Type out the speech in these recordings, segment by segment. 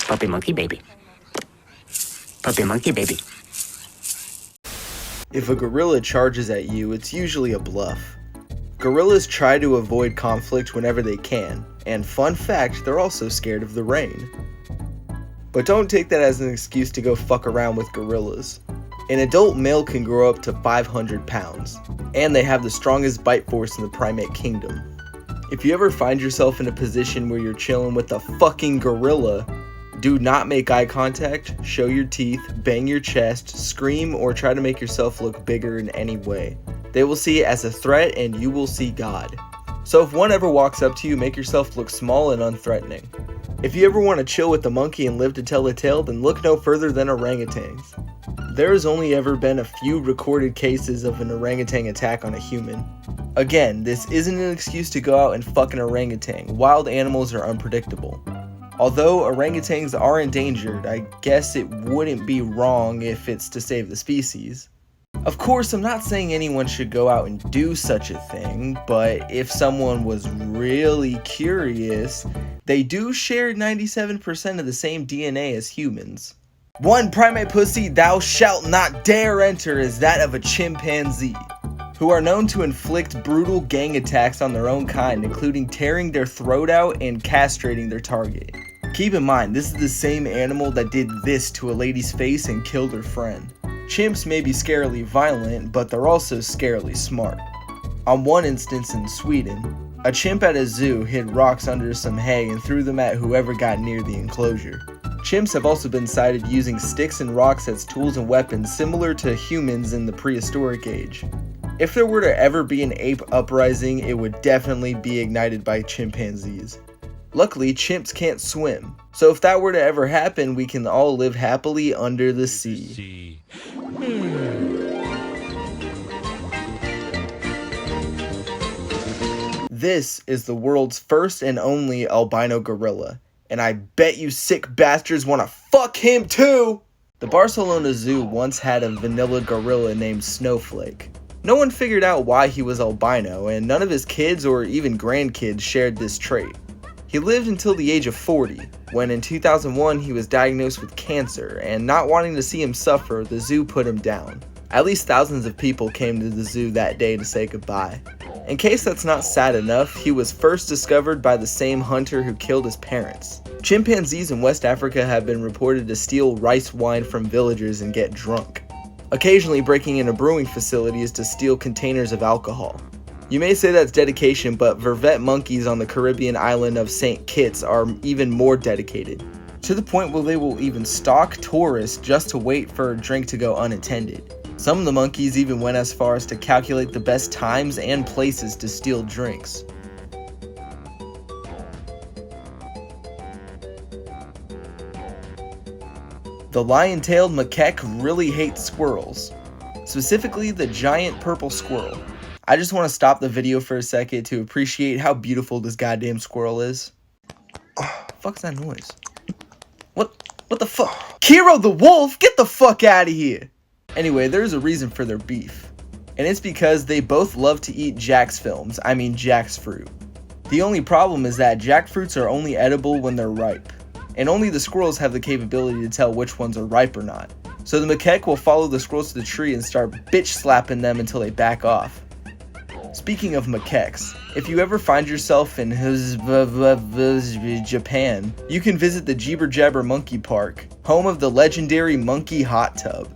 Puppy monkey baby. Puppy monkey baby. If a gorilla charges at you, it's usually a bluff. Gorillas try to avoid conflict whenever they can, and fun fact, they're also scared of the rain. But don't take that as an excuse to go fuck around with gorillas. An adult male can grow up to 500 pounds, and they have the strongest bite force in the primate kingdom. If you ever find yourself in a position where you're chilling with a fucking gorilla, do not make eye contact, show your teeth, bang your chest, scream, or try to make yourself look bigger in any way. They will see it as a threat and you will see God. So if one ever walks up to you, make yourself look small and unthreatening. If you ever want to chill with the monkey and live to tell the tale, then look no further than orangutans. There has only ever been a few recorded cases of an orangutan attack on a human. Again, this isn't an excuse to go out and fuck an orangutan. Wild animals are unpredictable. Although orangutans are endangered, I guess it wouldn't be wrong if it's to save the species. Of course, I'm not saying anyone should go out and do such a thing, but if someone was really curious, they do share 97% of the same DNA as humans. One primate pussy thou shalt not dare enter is that of a chimpanzee, who are known to inflict brutal gang attacks on their own kind, including tearing their throat out and castrating their target. Keep in mind, this is the same animal that did this to a lady's face and killed her friend. Chimps may be scarily violent, but they're also scarily smart. On one instance in Sweden, a chimp at a zoo hid rocks under some hay and threw them at whoever got near the enclosure. Chimps have also been cited using sticks and rocks as tools and weapons similar to humans in the prehistoric age. If there were to ever be an ape uprising, it would definitely be ignited by chimpanzees. Luckily, chimps can't swim, so if that were to ever happen, we can all live happily under the sea. This is the world's first and only albino gorilla, and I bet you sick bastards want to fuck him too! The Barcelona Zoo once had a vanilla gorilla named Snowflake. No one figured out why he was albino, and none of his kids or even grandkids shared this trait. He lived until the age of 40, when in 2001 he was diagnosed with cancer, and not wanting to see him suffer, the zoo put him down. At least thousands of people came to the zoo that day to say goodbye. In case that's not sad enough, he was first discovered by the same hunter who killed his parents. Chimpanzees in West Africa have been reported to steal rice wine from villagers and get drunk, occasionally breaking into brewing facilities to steal containers of alcohol. You may say that's dedication, but vervet monkeys on the Caribbean island of St. Kitts are even more dedicated, to the point where they will even stalk tourists just to wait for a drink to go unattended. Some of the monkeys even went as far as to calculate the best times and places to steal drinks. The lion-tailed macaque really hates squirrels, specifically the giant purple squirrel. I just want to stop the video for a second to appreciate how beautiful this goddamn squirrel is. Oh, fuck's that noise? What the fuck? Kiro the wolf, get the fuck out of here! Anyway, there's a reason for their beef, and it's because they both love to eat Jack's fruit. The only problem is that jackfruits are only edible when they're ripe, and only the squirrels have the capability to tell which ones are ripe or not. So the macaque will follow the squirrels to the tree and start bitch slapping them until they back off. Speaking of macaques, if you ever find yourself in Japan, you can visit the Jibber Jabber Monkey Park, home of the legendary monkey hot tub.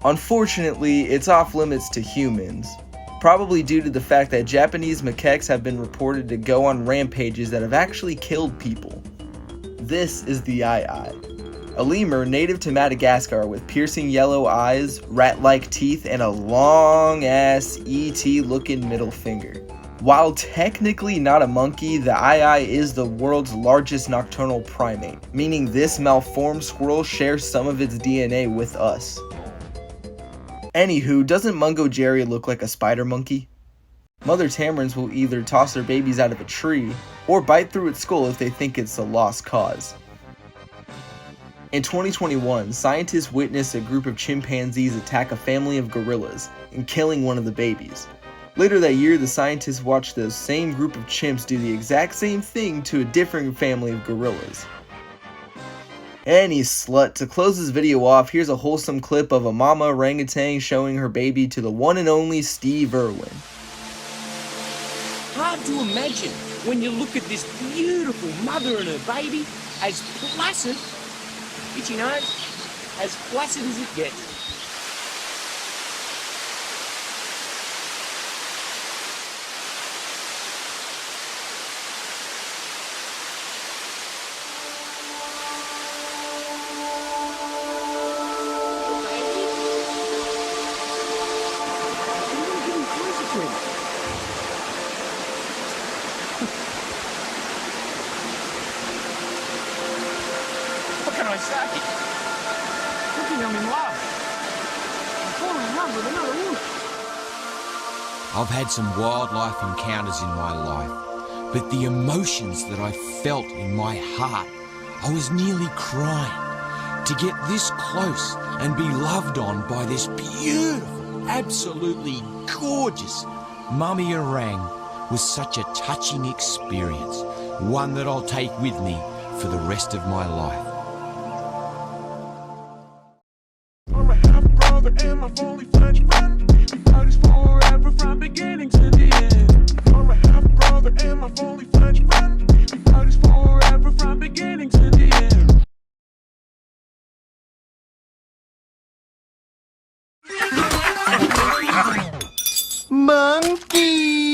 Unfortunately, it's off limits to humans, probably due to the fact that Japanese macaques have been reported to go on rampages that have actually killed people. This is the Ai, a lemur native to Madagascar with piercing yellow eyes, rat-like teeth, and a long-ass ET-looking middle finger. While technically not a monkey, the Ai is the world's largest nocturnal primate, meaning this malformed squirrel shares some of its DNA with us. Anywho, doesn't Mungo Jerry look like a spider monkey? Mother tamarins will either toss their babies out of a tree, or bite through its skull if they think it's a lost cause. In 2021, scientists witnessed a group of chimpanzees attack a family of gorillas and killing one of the babies. Later that year, the scientists watched the same group of chimps do the exact same thing to a different family of gorillas. Any slut. To close this video off, here's a wholesome clip of a mama orangutan showing her baby to the one and only Steve Irwin. Hard to imagine when you look at this beautiful mother and her baby, as placid, itchy nose, as placid as it gets. What can I say? I think I'm in love. I'm falling in love with another woman. I've had some wildlife encounters in my life, but the emotions that I felt in my heart, I was nearly crying. To get this close and be loved on by this beautiful, absolutely gorgeous mummy orang was such a touching experience, one that I'll take with me for the rest of my life. I'm a half brother and my fully fledged friend. We parties forever from beginning to the end. I'm a half brother and my fully fledged friend. We parties forever from beginning to the end. Monkey!